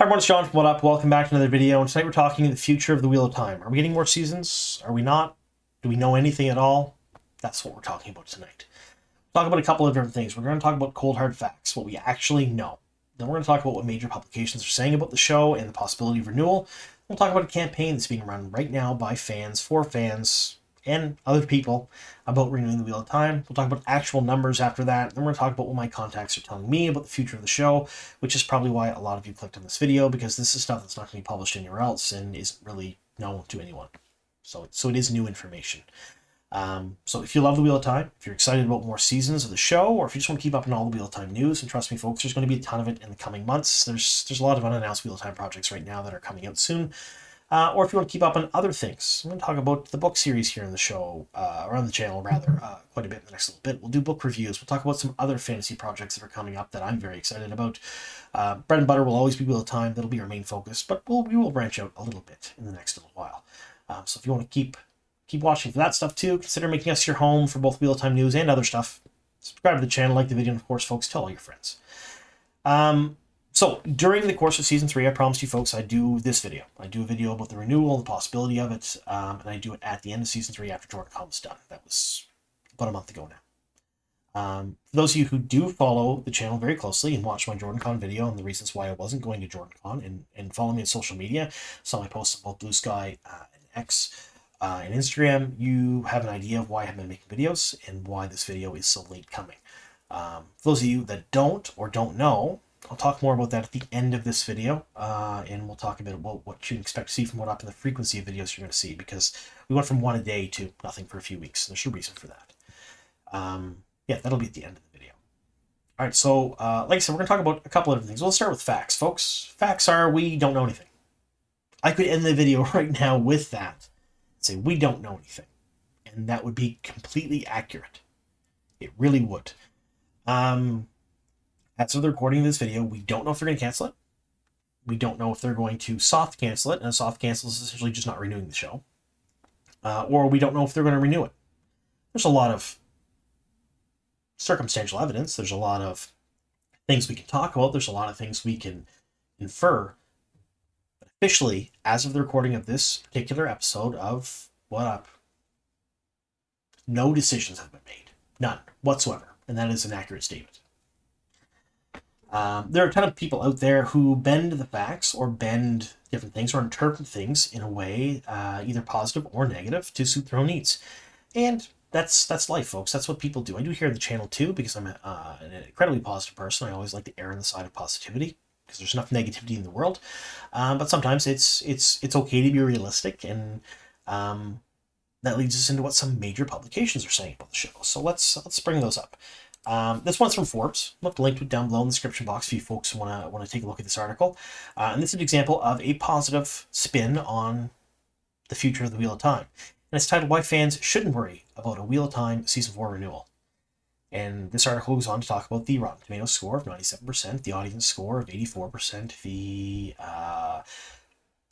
Hi everyone, it's John from WOT Up. Welcome back to another video. And tonight we're talking the future of the Wheel of Time. Are we getting more seasons? Are we not? Do we know anything at all? That's what we're talking about tonight. We'll talk about a couple of different things. We're going to talk about cold hard facts, what we actually know. Then we're going to talk about what major publications are saying about the show and the possibility of renewal. We'll talk about a campaign that's being run right now by fans, for fans, and other people about renewing the Wheel of Time. We'll talk about actual numbers after that. Then we're going to talk about what my contacts are telling me about the future of the show, which is probably why a lot of you clicked on this video, because this is stuff that's not going to be published anywhere else and isn't really known to anyone. So it is new information. So if you love the Wheel of Time, if you're excited about more seasons of the show, or if you just want to keep up on all the Wheel of Time news, and trust me folks, there's going to be a ton of it in the coming months. There's a lot of unannounced Wheel of Time projects right now that are coming out soon. Or if you want to keep up on other things, I'm going to talk about the book series here in the show, or on the channel rather, quite a bit in the next little bit. We'll do book reviews. We'll talk about some other fantasy projects that are coming up that I'm very excited about. Bread and butter will always be Wheel of Time. That'll be our main focus, but we will branch out a little bit in the next little while. So if you want to keep watching for that stuff too, consider making us your home for both Wheel of Time news and other stuff. Subscribe to the channel, like the video, and of course, folks, tell all your friends. So during the course of season 3, I promised you folks I'd do this video. I do a video about the renewal, the possibility of it, and I do it at the end of season 3 after JordanCon was done. That was about a month ago now. For those of you who do follow the channel very closely and watch my JordanCon video and the reasons why I wasn't going to JordanCon and follow me on social media, saw my posts about Blue Sky and X and Instagram, you have an idea of why I haven't been making videos and why this video is so late coming. For those of you that don't know, I'll talk more about that at the end of this video, and we'll talk a bit about what you can expect to see from WOT Up and the frequency of videos you're going to see, because we went from one a day to nothing for a few weeks. There's a reason for that. Yeah, that'll be at the end of the video. All right, so like I said, we're going to talk about a couple of different things. We'll start with facts, folks. Facts are we don't know anything. I could end the video right now with that and say we don't know anything, and that would be completely accurate. It really would. As of the recording of this video, we don't know if they're going to cancel it. We don't know if they're going to soft cancel it, and a soft cancel is essentially just not renewing the show. Or we don't know if they're going to renew it. There's a lot of circumstantial evidence. There's a lot of things we can talk about. There's a lot of things we can infer. But officially, as of the recording of this particular episode of WOT Up, no decisions have been made. None whatsoever. And that is an accurate statement. There are a ton of people out there who bend the facts or bend different things or interpret things in a way either positive or negative to suit their own needs. And that's life, folks. That's what people do. I do here on the channel too, because I'm an incredibly positive person. I always like to err on the side of positivity because there's enough negativity in the world. But sometimes it's okay to be realistic, and that leads us into what some major publications are saying about the show. So let's bring those up. This one's from Forbes. I'll have to link to it down below in the description box if you folks want to take a look at this article. And this is an example of a positive spin on the future of the Wheel of Time. And it's titled, Why Fans Shouldn't Worry About a Wheel of Time Season 4 Renewal. And this article goes on to talk about the Rotten Tomatoes score of 97%, the audience score of 84%, the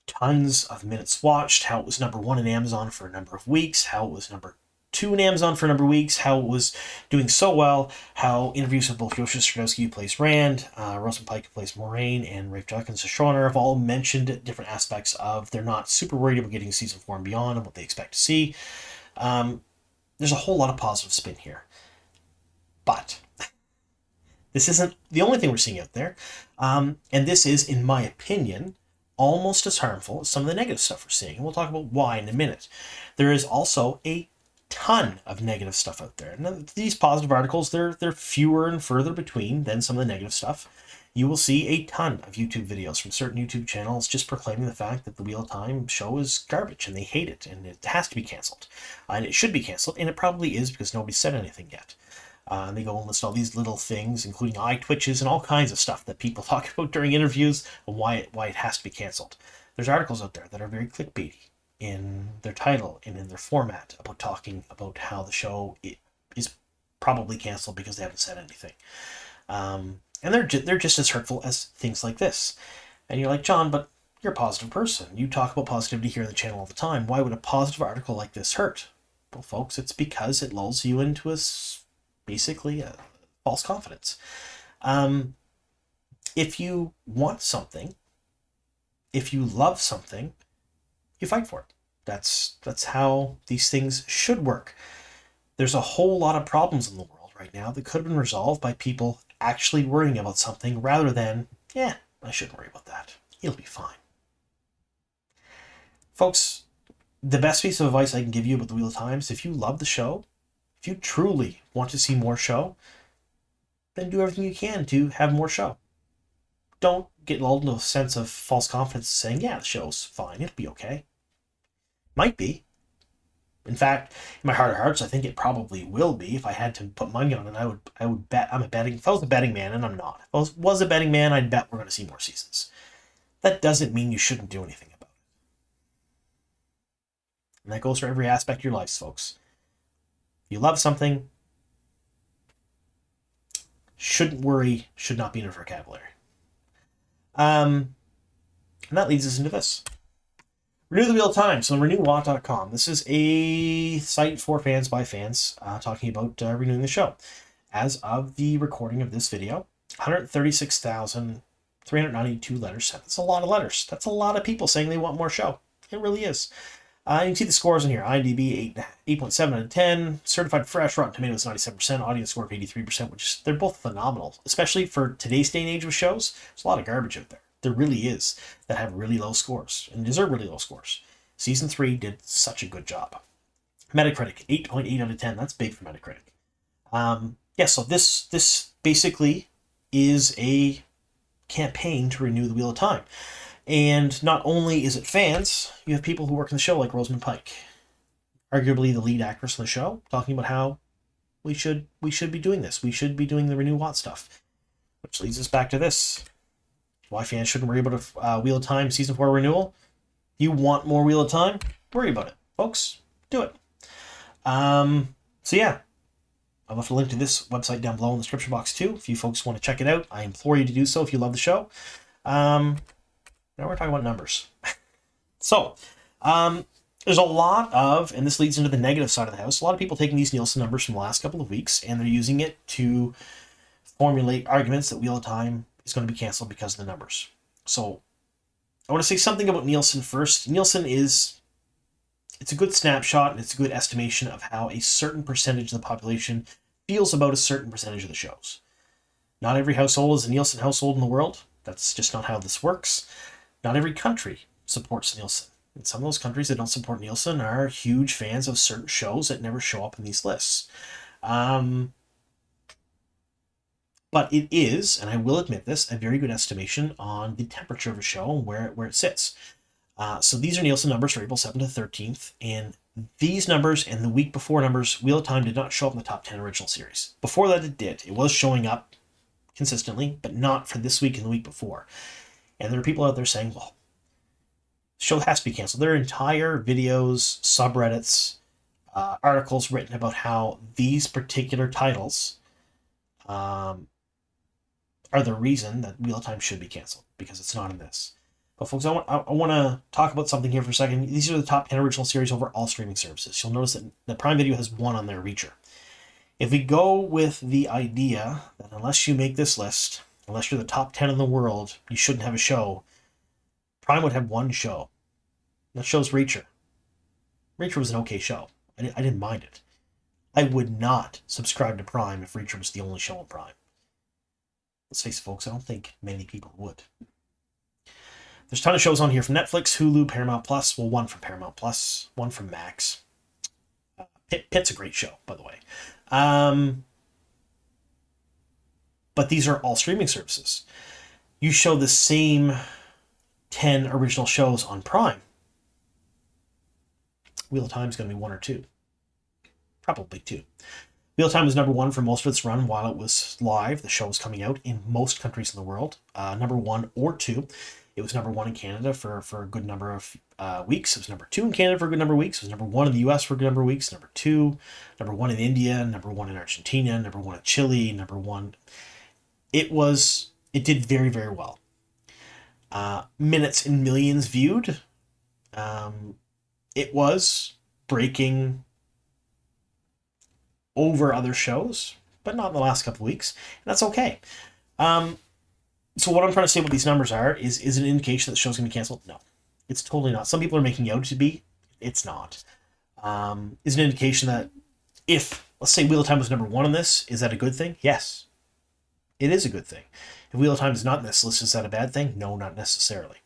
tons of minutes watched, how it was number 1 in Amazon for a number of weeks, how it was number 2 in Amazon for a number of weeks, how it was doing so well, how interviews with both Yosha Stradowski, who plays Rand, Rosamund Pike, who plays Moraine, and Rafe Dawkins, the showrunner, have all mentioned different aspects of they're not super worried about getting season 4 and beyond and what they expect to see. There's a whole lot of positive spin here. But this isn't the only thing we're seeing out there. And this is, in my opinion, almost as harmful as some of the negative stuff we're seeing. And we'll talk about why in a minute. There is also a ton of negative stuff out there. And these positive articles, they're fewer and further between than some of the negative stuff. You will see a ton of YouTube videos from certain YouTube channels just proclaiming the fact that the Wheel of Time show is garbage and they hate it and it has to be canceled. And it should be canceled, and it probably is because nobody said anything yet. And they go and list all these little things, including eye twitches and all kinds of stuff that people talk about during interviews and why it has to be canceled. There's articles out there that are very clickbaity in their title and in their format about talking about how the show is probably canceled because they haven't said anything. And they're just as hurtful as things like this. And you're like, John, but you're a positive person. You talk about positivity here on the channel all the time. Why would a positive article like this hurt? Well, folks, it's because it lulls you into basically a false confidence. If you want something if you love something, you fight for it. That's how these things should work. There's a whole lot of problems in the world right now that could have been resolved by people actually worrying about something rather than, yeah, I shouldn't worry about that. It'll be fine. Folks, the best piece of advice I can give you about the Wheel of Time is if you love the show, if you truly want to see more show, then do everything you can to have more show. Don't get lulled into a sense of false confidence saying, yeah, the show's fine, it'll be okay. Might be. In fact, in my heart of hearts, I think it probably will be. If I had to put money on it, I would bet. If I was a betting man, and I'm not. If I was a betting man, I'd bet we're going to see more seasons. That doesn't mean you shouldn't do anything about it. And that goes for every aspect of your lives, folks. If you love something, shouldn't worry, should not be in your vocabulary. And that leads us into this. Renew the Wheel of Time. So renewwot.com. This is a site for fans by fans talking about renewing the show. As of the recording of this video, 136,392 letters sent. That's a lot of letters. That's a lot of people saying they want more show. It really is. You can see the scores in here. IMDb 8.7 out of 10. Certified Fresh, Rotten Tomatoes 97%. Audience score of 83%, which they're both phenomenal. Especially for today's day and age with shows. There's a lot of garbage out there. There really is, that have really low scores and deserve really low scores. Season 3 did such a good job. Metacritic 8.8 out of 10. That's big for Metacritic. So this basically is a campaign to renew the Wheel of Time. And not only is it fans, you have people who work in the show like Rosamund Pike, arguably the lead actress in the show, talking about how we should be doing this. We should be doing the Renew WOT stuff. Which leads us back to this. Why fans shouldn't worry about a Wheel of Time Season 4 renewal. You want more Wheel of Time? Worry about it. Folks, do it. I've left a link to this website down below in the description box too. If you folks want to check it out, I implore you to do so if you love the show. Now we're talking about numbers. There's a lot of, and this leads into the negative side of the house, a lot of people taking these Nielsen numbers from the last couple of weeks, and they're using it to formulate arguments that Wheel of Time is going to be canceled because of the numbers. So I want to say something about Nielsen first. Nielsen it's a good snapshot and it's a good estimation of how a certain percentage of the population feels about a certain percentage of the shows. Not every household is a Nielsen household in the world. That's just not how this works. Not every country supports Nielsen. And some of those countries that don't support Nielsen are huge fans of certain shows that never show up in these lists. But it is, and I will admit this, a very good estimation on the temperature of a show and where it sits. So these are Nielsen numbers for April 7th to 13th, and these numbers and the week before numbers, Wheel of Time did not show up in the top 10 original series. Before that it did. It was showing up consistently, but not for this week and the week before. And there are people out there saying, well, the show has to be canceled. There are entire videos, subreddits, articles written about how these particular titles are the reason that Wheel of Time should be canceled, because it's not in this. But folks, I want to talk about something here for a second. These are the top 10 original series over all streaming services. You'll notice that the Prime Video has one on their Reacher. If we go with the idea that unless you make this list, unless you're the top 10 in the world, you shouldn't have a show, Prime would have one show. That show's Reacher. Reacher was an okay show. I didn't mind it. I would not subscribe to Prime if Reacher was the only show on Prime. Let's face it, folks, I don't think many people would. There's a ton of shows on here from Netflix, Hulu, Paramount Plus. Well, one from Paramount Plus, one from Max. Pitt's a great show, by the way. But these are all streaming services. You show the same 10 original shows on Prime. Wheel of Time is going to be one or two. Probably two. Wheel of Time was number one for most of its run while it was live. The show was coming out in most countries in the world. Number one or two. It was number one in Canada for a good number of weeks. It was number two in Canada for a good number of weeks. It was number one in the US for a good number of weeks. Number one in India, number one in Argentina, number one in Chile, number one. It did very, very well. Minutes and millions viewed. It was breaking over other shows, but not in the last couple of weeks. And that's okay. So what I'm trying to say about these numbers is an indication that the show's going to be canceled? No, it's totally not. Some people are making out to be. It's not. Is an indication that if, let's say, Wheel of Time was number one on this, is that a good thing? Yes, it is a good thing. If Wheel of Time is not in this list, is that a bad thing? No, not necessarily.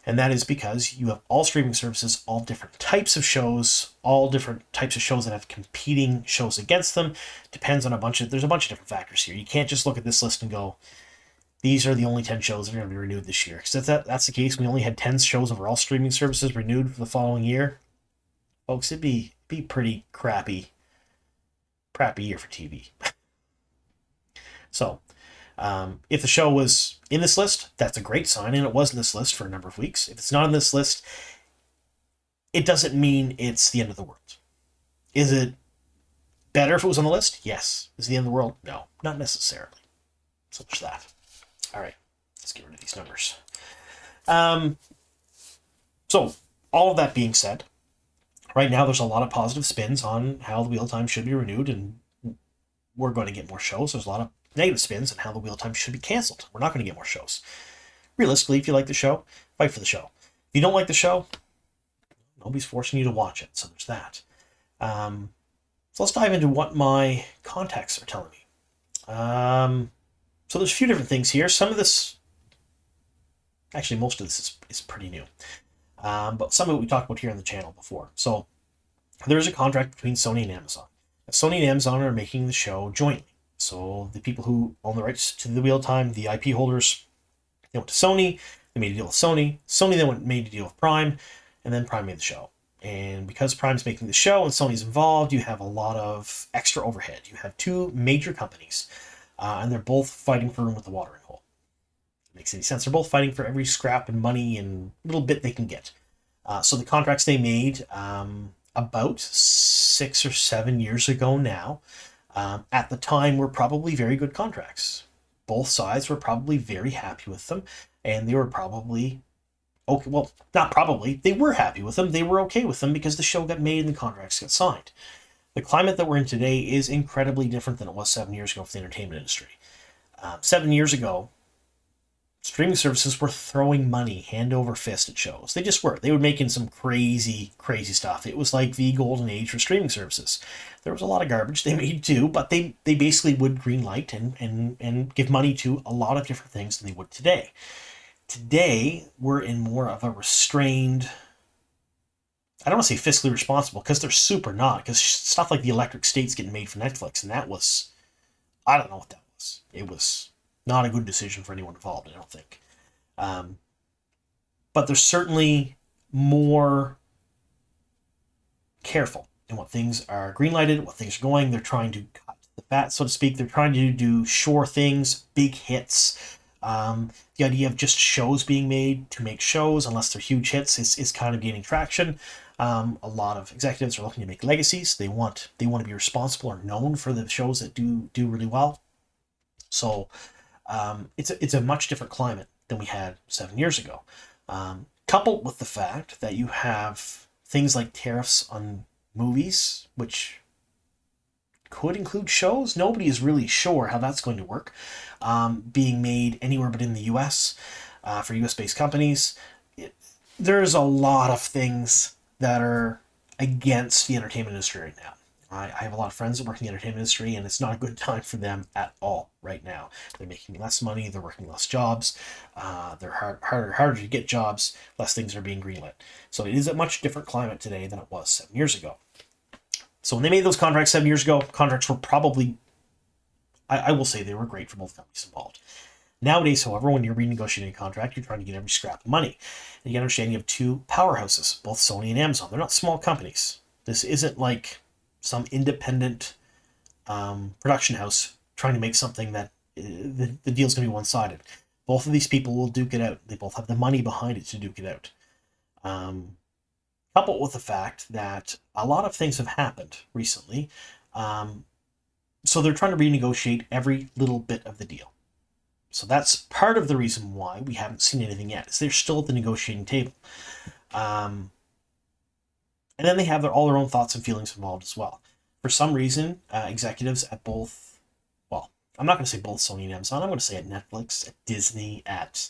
And that is because you have all streaming services, all different types of shows, all different types of shows that have competing shows against them. Depends on there's a bunch of different factors here. You can't just look at this list and go, these are the only 10 shows that are going to be renewed this year. Because if that's the case, we only had 10 shows of all streaming services renewed for the following year. Folks, it'd be pretty crappy year for TV. So, if the show was in this list, that's a great sign, and it was in this list for a number of weeks. If it's not in this list, it doesn't mean it's the end of the world. Is it better if it was on the list? Yes. Is it the end of the world? No, not necessarily. So there's that. All right, let's get rid of these numbers. So all of that being said, right now there's a lot of positive spins on how the Wheel of Time should be renewed, and we're going to get more shows. There's a lot of negative spins on how the Wheel of Time should be canceled. We're not going to get more shows. Realistically, if you like the show, fight for the show. If you don't like the show, nobody's forcing you to watch it, so there's that. So let's dive into what my contacts are telling me. So there's a few different things here. Some of this, actually most of this is pretty new. But some of it we talked about here on the channel before. So there's a contract between Sony and Amazon. Now, Sony and Amazon are making the show jointly. So the people who own the rights to the Wheel of Time, the IP holders, they went to Sony, they made a deal with Sony. Sony then made a deal with Prime, and then Prime made the show. And because Prime's making the show and Sony's involved, you have a lot of extra overhead. You have two major companies, and they're both fighting for room with the watering hole. If it makes any sense. They're both fighting for every scrap and money and little bit they can get. So the contracts they made about 6 or 7 years ago now, at the time were probably very good contracts. Both sides were probably very happy with them, and they were probably okay. Well, not probably. They were happy with them. They were okay with them because the show got made and the contracts got signed. The climate that we're in today is incredibly different than it was 7 years ago for the entertainment industry. 7 years ago, streaming services were throwing money hand over fist at shows. They just were. They were making some crazy, crazy stuff. It was like the golden age for streaming services. There was a lot of garbage they made too, but they basically would greenlight and give money to a lot of different things than they would today. Today, we're in more of a restrained, I don't want to say fiscally responsible, because they're super not, because stuff like The Electric State's getting made for Netflix, and that was, I don't know what that was. It was not a good decision for anyone involved, I don't think. But they're certainly more careful in what things are greenlighted, what things are going. They're trying to cut the fat, so to speak. They're trying to do sure things, big hits. The idea of just shows being made to make shows, unless they're huge hits, is kind of gaining traction. A lot of executives are looking to make legacies. They want to be responsible or known for the shows that do really well. So it's a much different climate than we had 7 years ago. Coupled with the fact that you have things like tariffs on movies, which could include shows. Nobody is really sure how that's going to work. Being made anywhere but in the US for US-based companies. There's a lot of things that are against the entertainment industry right now. I have a lot of friends that work in the entertainment industry, and it's not a good time for them at all right now. They're making less money, they're working less jobs, they're harder to get jobs, less things are being greenlit. So it is a much different climate today than it was 7 years ago. So when they made those contracts 7 years ago, contracts were probably, I will say they were great for both companies involved. Nowadays, however, when you're renegotiating a contract, you're trying to get every scrap of money. And you understand you have two powerhouses, both Sony and Amazon. They're not small companies. This isn't like some independent production house trying to make something that the deal's going to be one-sided. Both of these people will duke it out. They both have the money behind it to duke it out. Coupled with the fact that a lot of things have happened recently, so they're trying to renegotiate every little bit of the deal. So that's part of the reason why we haven't seen anything yet, is they're still at the negotiating table. And then they have all their own thoughts and feelings involved as well. For some reason, executives at both, well, I'm not going to say both Sony and Amazon. I'm going to say at Netflix, at Disney, at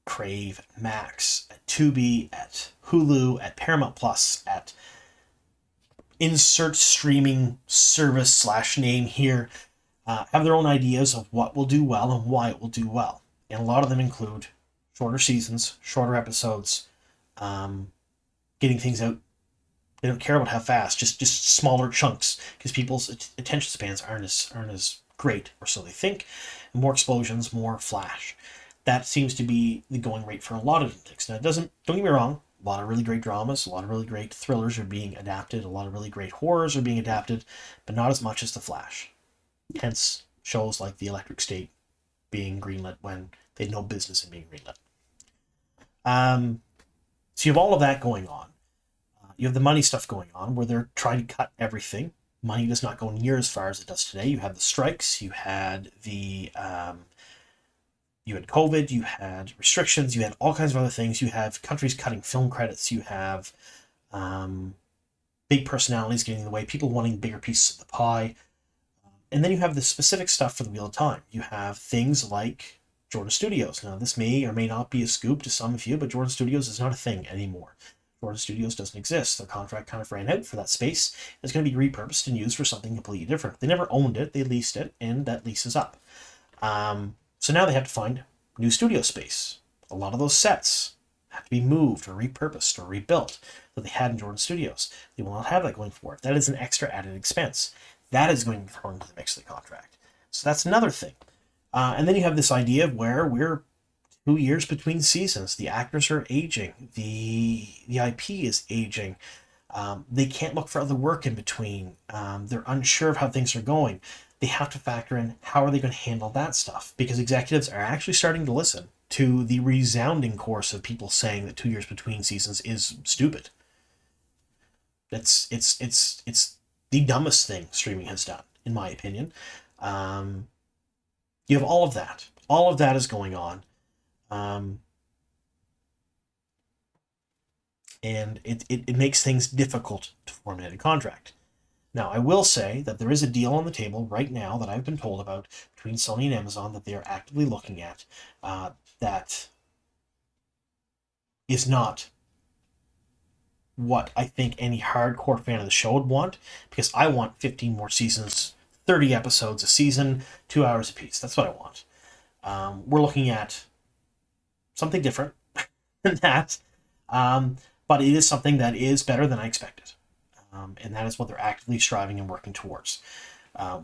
Crave, at Max, at Tubi, at Hulu, at Paramount Plus, at insert streaming service slash name here, have their own ideas of what will do well and why it will do well. And a lot of them include shorter seasons, shorter episodes, getting things out. They don't care about how fast, just smaller chunks, because people's attention spans aren't as great, or so they think. More explosions, more flash. That seems to be the going rate for a lot of things. Now, don't get me wrong, a lot of really great dramas, a lot of really great thrillers are being adapted, a lot of really great horrors are being adapted, but not as much as The Flash. Hence, shows like The Electric State being greenlit when they had no business in being greenlit. So you have all of that going on. You have the money stuff going on where they're trying to cut everything. Money does not go near as far as it does today. You had the strikes, you had you had COVID, you had restrictions, you had all kinds of other things. You have countries cutting film credits. You have big personalities getting in the way, people wanting bigger pieces of the pie. And then you have the specific stuff for the Wheel of Time. You have things like Jordan Studios. Now, this may or may not be a scoop to some of you, but Jordan Studios is not a thing anymore. Jordan Studios doesn't exist. Their contract kind of ran out for that space. It's going to be repurposed and used for something completely different. They never owned it. They leased it, and that lease is up. So now they have to find new studio space. A lot of those sets have to be moved or repurposed or rebuilt that they had in Jordan Studios. They will not have that going forward. That is an extra added expense. That is going to be thrown into the mix of the contract. So that's another thing. And then you have this idea of where we're 2 years between seasons. The actors are aging. The IP is aging. They can't look for other work in between. They're unsure of how things are going. They have to factor in how are they going to handle that stuff, because executives are actually starting to listen to the resounding chorus of people saying that 2 years between seasons is stupid. It's the dumbest thing streaming has done, in my opinion. You have all of that. All of that is going on. And it makes things difficult to formulate a contract. Now, I will say that there is a deal on the table right now that I've been told about between Sony and Amazon that they are actively looking at, that is not what I think any hardcore fan of the show would want, because I want 15 more seasons, 30 episodes a season, 2 hours apiece. That's what I want. We're looking at something different than that, but it is something that is better than I expected. And that is what they're actively striving and working towards.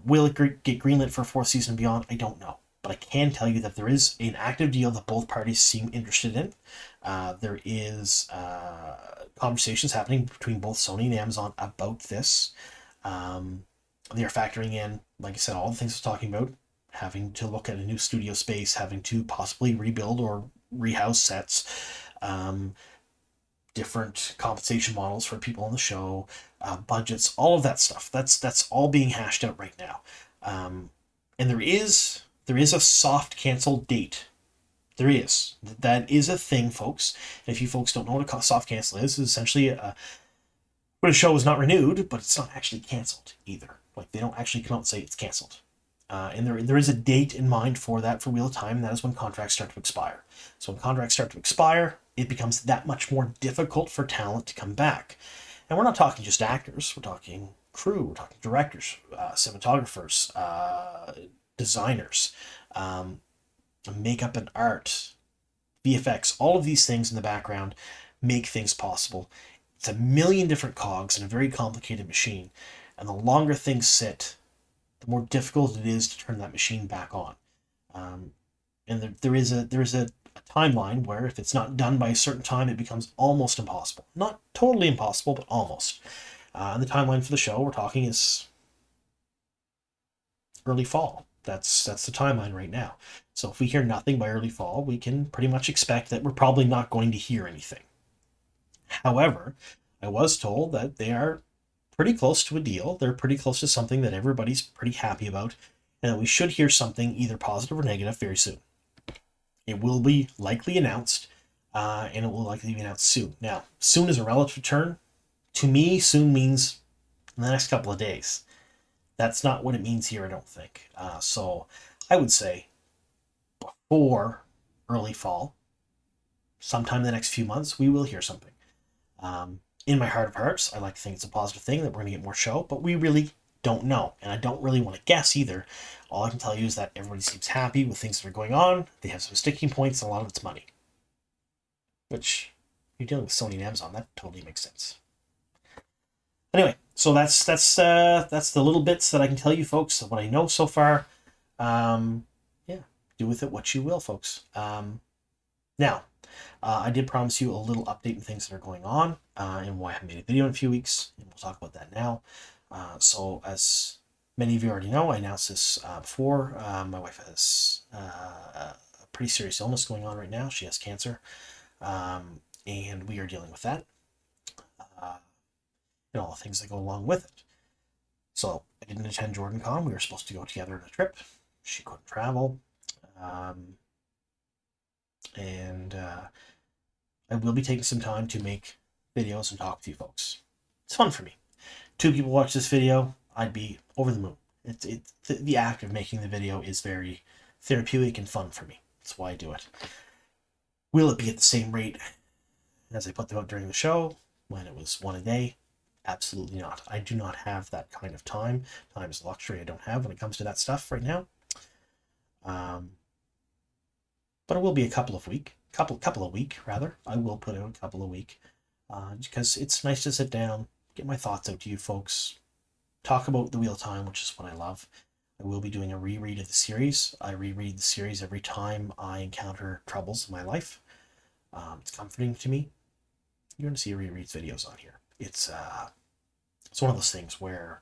Will it get greenlit for a fourth season and beyond? I don't know. But I can tell you that there is an active deal that both parties seem interested in. There is conversations happening between both Sony and Amazon about this. They are factoring in, like I said, all the things I was talking about, having to look at a new studio space, having to possibly rebuild or rehouse sets, different compensation models for people on the show, budgets, all of that stuff. That's all being hashed out right now. And there is a soft cancel date. There is. That is a thing, folks. And if you folks don't know what a soft cancel is, it's essentially when a show is not renewed, but it's not actually canceled either. Like, they don't actually come out and say it's canceled. And there is a date in mind for that for Wheel of Time, and that is when contracts start to expire. So when contracts start to expire, it becomes that much more difficult for talent to come back. And we're not talking just actors. We're talking crew. We're talking directors, cinematographers, designers, makeup and art, VFX. All of these things in the background make things possible. It's a million different cogs in a very complicated machine. And the longer things sit, the more difficult it is to turn that machine back on. And there is a timeline where if it's not done by a certain time, it becomes almost impossible. Not totally impossible, but almost. And the timeline for the show we're talking is early fall. That's the timeline right now. So if we hear nothing by early fall, we can pretty much expect that we're probably not going to hear anything. However, I was told that they are pretty close to a deal. They're pretty close to something that everybody's pretty happy about, and that we should hear something either positive or negative very soon. It will be likely announced, and it will likely be announced soon. Now, soon is a relative term. To me, soon means in the next couple of days. That's not what it means here, I don't think. So I would say before early fall, sometime in the next few months, we will hear something. In my heart of hearts, I like to think it's a positive thing that we're going to get more show, but we really don't know. And I don't really want to guess either. All I can tell you is that everybody seems happy with things that are going on. They have some sticking points, and a lot of it's money. Which, you're dealing with Sony and Amazon, that totally makes sense. Anyway, so that's the little bits that I can tell you, folks, of what I know so far. Yeah, do with it what you will, folks. Now, I did promise you a little update on things that are going on and why I haven't made a video in a few weeks, and we'll talk about that now. So, as many of you already know, I announced this before. My wife has a pretty serious illness going on right now. She has cancer, and we are dealing with that. And all the things that go along with it. So I didn't attend JordanCon. We were supposed to go together on a trip. She couldn't travel. And I will be taking some time to make videos and talk with you folks. It's fun for me. 2 people watch this video, I'd be over the moon. The act of making the video is very therapeutic and fun for me. That's why I do it. Will it be at the same rate as I put them out during the show when it was 1 a day? Absolutely not. I do not have that kind of time. Time is a luxury I don't have when it comes to that stuff right now. But it will be a couple of week. I will put out a couple a week because it's nice to sit down, get my thoughts out to you folks, talk about the wheel time, which is what I love. I will be doing a reread of the series. I reread the series every time I encounter troubles in my life. It's comforting to me. You're going to see rereads videos on here. It's one of those things where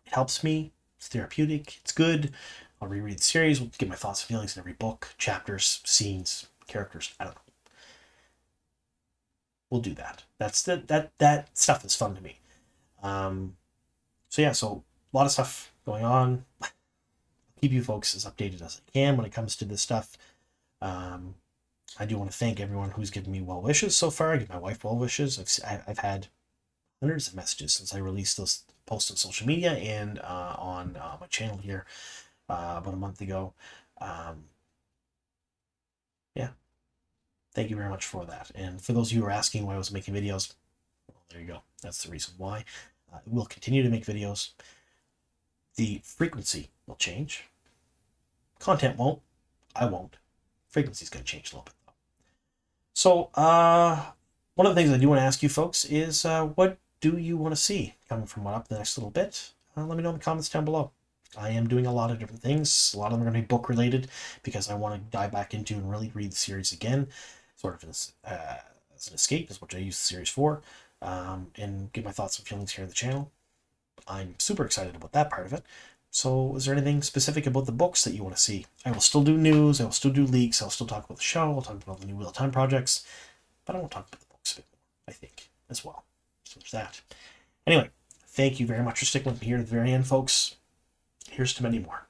it helps me. It's therapeutic. It's good. I'll reread the series. We'll get my thoughts and feelings in every book, chapters, scenes, characters. I don't know. We'll do that. That stuff is fun to me. So a lot of stuff going on. I'll keep you folks as updated as I can when it comes to this stuff. I do want to thank everyone who's given me well wishes so far. I give my wife well wishes. I've had hundreds of messages since I released those posts on social media and on my channel here about a month ago. Yeah, thank you very much for that. And for those of you who are asking why I was making videos, well, there you go. That's the reason why. We'll continue to make videos. The frequency will change. Content won't. I won't. Frequency is going to change a little bit. So, one of the things I do want to ask you folks is, what do you want to see coming from What Up the next little bit? Let me know in the comments down below. I am doing a lot of different things. A lot of them are going to be book related because I want to dive back into and really read the series again, sort of as an escape, is what I use the series for, and get my thoughts and feelings here on the channel. I'm super excited about that part of it. So is there anything specific about the books that you want to see? I will still do news, I will still do leaks, I'll still talk about the show, I'll talk about the new Wheel of Time projects, but I won't talk about the books a bit more, I think, as well. So there's that. Anyway, thank you very much for sticking with me here to the very end, folks. Here's to many more.